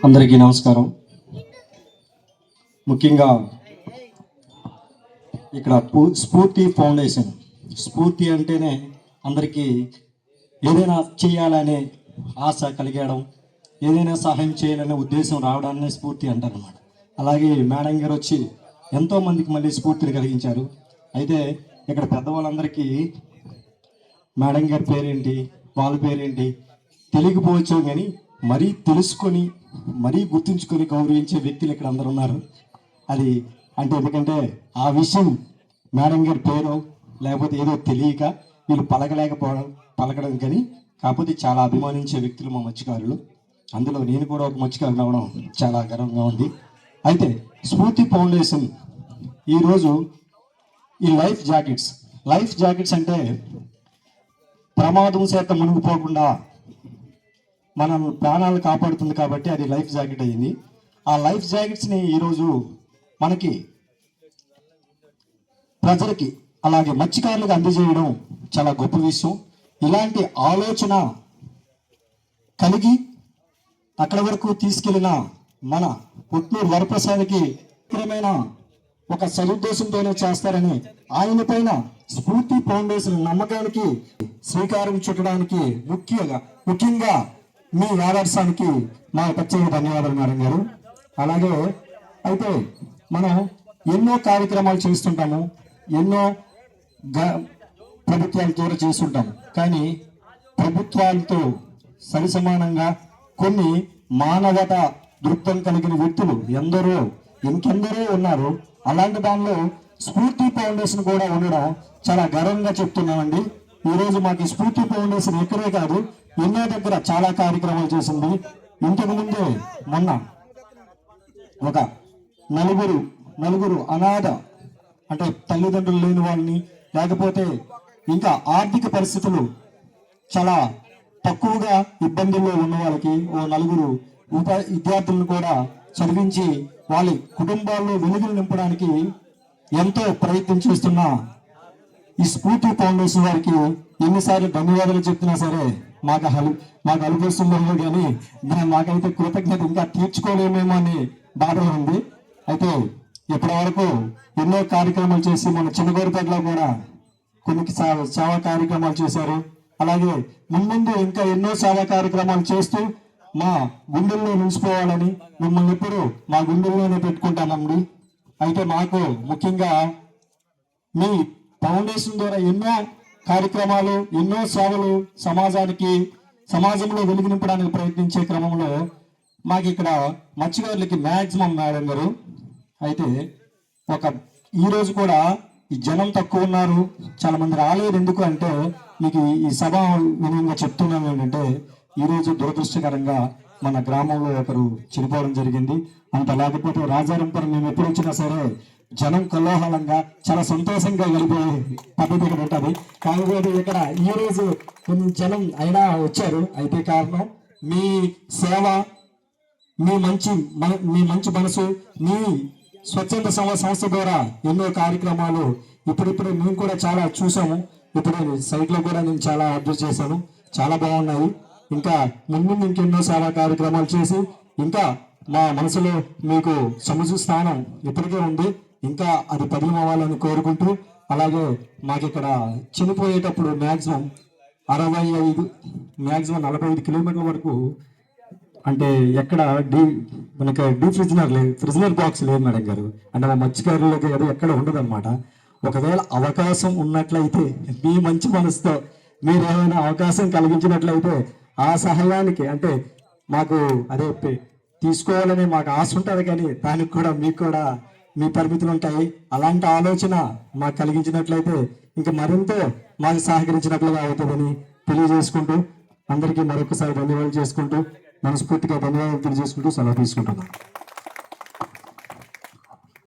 అందరికీ నమస్కారం. ముఖ్యంగా ఇక్కడ స్ఫూర్తి ఫౌండేషన్, స్ఫూర్తి అంటేనే అందరికీ ఏదైనా చేయాలనే ఆశ కలిగడం, ఏదైనా సహాయం చేయాలనే ఉద్దేశం రావడాన్ని స్ఫూర్తి అంటారు అన్నమాట. అలాగే మేడం గారు వచ్చి ఎంతోమందికి మళ్ళీ స్ఫూర్తిని కలిగించారు. అయితే ఇక్కడ పెద్దవాళ్ళందరికీ మేడం గారి పేరేంటి, వాళ్ళ పేరేంటి తెలియకపోవచ్చు, కానీ మరీ తెలుసుకొని మరీ గుర్తుంచుకొని గౌరవించే వ్యక్తులు ఇక్కడ అందరు ఉన్నారు. అది అంటే ఎందుకంటే ఆ విషయం మేడం గారి పేరు లేకపోతే ఏదో తెలియక వీళ్ళు పలకడం కానీ కాకపోతే చాలా అభిమానించే వ్యక్తులు మా మత్స్యకారులు. అందులో నేను కూడా ఒక మత్స్యకారులు అవడం చాలా గర్వంగా ఉంది. అయితే స్ఫూర్తి ఫౌండేషన్ ఈరోజు ఈ లైఫ్ జాకెట్స్ అంటే ప్రమాదం చేత మునిగిపోకుండా మన ప్రాణాలు కాపాడుతుంది కాబట్టి అది లైఫ్ జాకెట్ అయింది. ఆ లైఫ్ జాకెట్స్ని ఈరోజు మనకి ప్రజలకి అలాగే మత్స్యకారులకు అందజేయడం చాలా గొప్ప విషయం. ఇలాంటి ఆలోచన కలిగి అక్కడి వరకు తీసుకెళ్లిన మన పుట్నూరు వరప్రసాద్కి ఒక సదుద్దేశంతోనే చేస్తారని ఆయన పైన స్ఫూర్తి ఫౌండేషన్ నమ్మకానికి శ్రీకారం చుట్టడానికి ముఖ్యంగా మీ ఆదర్శానికి మా ప్రత్యేక ధన్యవాదాలు మేడం గారు. అలాగే అయితే మనం ఎన్నో కార్యక్రమాలు చేస్తుంటాము, ఎన్నో ప్రభుత్వాల ద్వారా చేస్తుంటాము, కానీ ప్రభుత్వాలతో సరిసమానంగా కొన్ని మానవత దృక్పథం కలిగిన వ్యక్తులు ఇంకెందరో ఉన్నారు. అలాంటి దానిలో స్ఫూర్తి ఫౌండేషన్ కూడా ఉండడం చాలా గర్వంగా చెప్తున్నామండి. ఈరోజు మాకు స్ఫూర్తి ఫౌండేషన్ ఎక్కడే కాదు, ఎన్నో దగ్గర చాలా కార్యక్రమాలు చేసింది. ఇంతకు ముందే మొన్న ఒక నలుగురు అనాథ అంటే తల్లిదండ్రులు లేని వాళ్ళని, లేకపోతే ఇంకా ఆర్థిక పరిస్థితులు చాలా తక్కువగా ఇబ్బందుల్లో ఉన్న వాళ్ళకి ఓ నలుగురు విద్యార్థులను కూడా చదివించి వాళ్ళ కుటుంబాల్లో వెలుగులు నింపడానికి ఎంతో ప్రయత్నం చేస్తున్న ఈ స్ఫూర్తి ఫౌండేషన్ వారికి ఎన్నిసార్లు ధన్యవాదాలు చెప్తున్నా సరే మాకు అనిపిస్తుందేమో, కానీ మాకైతే కృతజ్ఞత ఇంకా తీర్చుకోలేమేమో అని బాధ ఉంది. అయితే ఇప్పటి వరకు ఎన్నో కార్యక్రమాలు చేసి మన చిన్నగోరిపేటలో కూడా కొన్ని సేవా కార్యక్రమాలు చేశారు. అలాగే ముందు ఇంకా ఎన్నో సేవా కార్యక్రమాలు చేస్తూ మా గుండెల్లో నిలిచిపోవాలని మిమ్మల్ని ఎప్పుడు మా గుండెల్లోనే పెట్టుకుంటామండి. అయితే మాకు ముఖ్యంగా మీ ఫౌండేషన్ ద్వారా ఎన్నో కార్యక్రమాలు, ఎన్నో సేవలు సమాజంలో వెలుగు నింపడానికి ప్రయత్నించే క్రమంలో మాకు ఇక్కడ మత్స్యకారులకి మ్యాక్సిమం మేడం గారు అయితే ఈరోజు కూడా ఈ జనం తక్కువ ఉన్నారు, చాలా మంది రాలేదు. ఎందుకు అంటే మీకు ఈ సభ వినయంగా చెప్తున్నాను ఏంటంటే ఈరోజు దురదృష్టకరంగా మన గ్రామంలో ఒకరు చనిపోవడం జరిగింది. అంత లేకపోతే రాజారంపురం మేము ఎప్పుడు వచ్చినా సరే జనం కోలాహలంగా చాలా సంతోషంగా వెళ్ళిపోయే పద్ధతి ఇక్కడ ఉంటుంది. కాకపోతే ఇక్కడ ఈరోజు కొన్ని జనం అయినా వచ్చారు. అయితే కారణం మీ సేవ, మీ మంచి మనసు, మీ స్వచ్ఛంద సంస్థ ద్వారా ఎన్నో కార్యక్రమాలు ఇప్పుడిప్పుడే మేము కూడా చాలా చూసాము. ఇప్పుడు సైట్లో కూడా నేను చాలా అబ్జర్వ్ చేశాను, చాలా బాగున్నాయి. ఇంకా ముందు ఇంకెన్నో సేవా కార్యక్రమాలు చేసి ఇంకా మా మనసులో మీకు సముచిత స్థానం ఇప్పటికే ఉంది, ఇంకా అది పదిలమవ్వాలని కోరుకుంటూ, అలాగే మాకు ఇక్కడ చనిపోయేటప్పుడు మ్యాక్సిమం 45 కిలోమీటర్ల వరకు అంటే ఎక్కడ మనకి ఫ్రిజనర్ బాక్స్ లేదు మేడం గారు. అంటే మా మత్స్యకారులకి అది ఎక్కడ ఉండదు అనమాట. ఒకవేళ అవకాశం ఉన్నట్లయితే మీ మంచి మనసుతో మీరు ఏమైనా అవకాశం కలిగించినట్లయితే ఆ సహాయానికి అంటే మాకు అదే తీసుకోవాలని మాకు ఆశ ఉంటుంది, కానీ దానికి కూడా మీకు కూడా మీ పరిమితులు ఉంటాయి. అలాంటి ఆలోచన మాకు కలిగించినట్లయితే ఇంకా మరింత మాకు సహకరించినట్లుగా అవుతుందని తెలియజేసుకుంటూ అందరికీ మరొకసారి ధన్యవాదాలు చేసుకుంటూ మనస్ఫూర్తిగా ధన్యవాదాలు తెలియజేసుకుంటూ సెలవు తీసుకుంటున్నాను.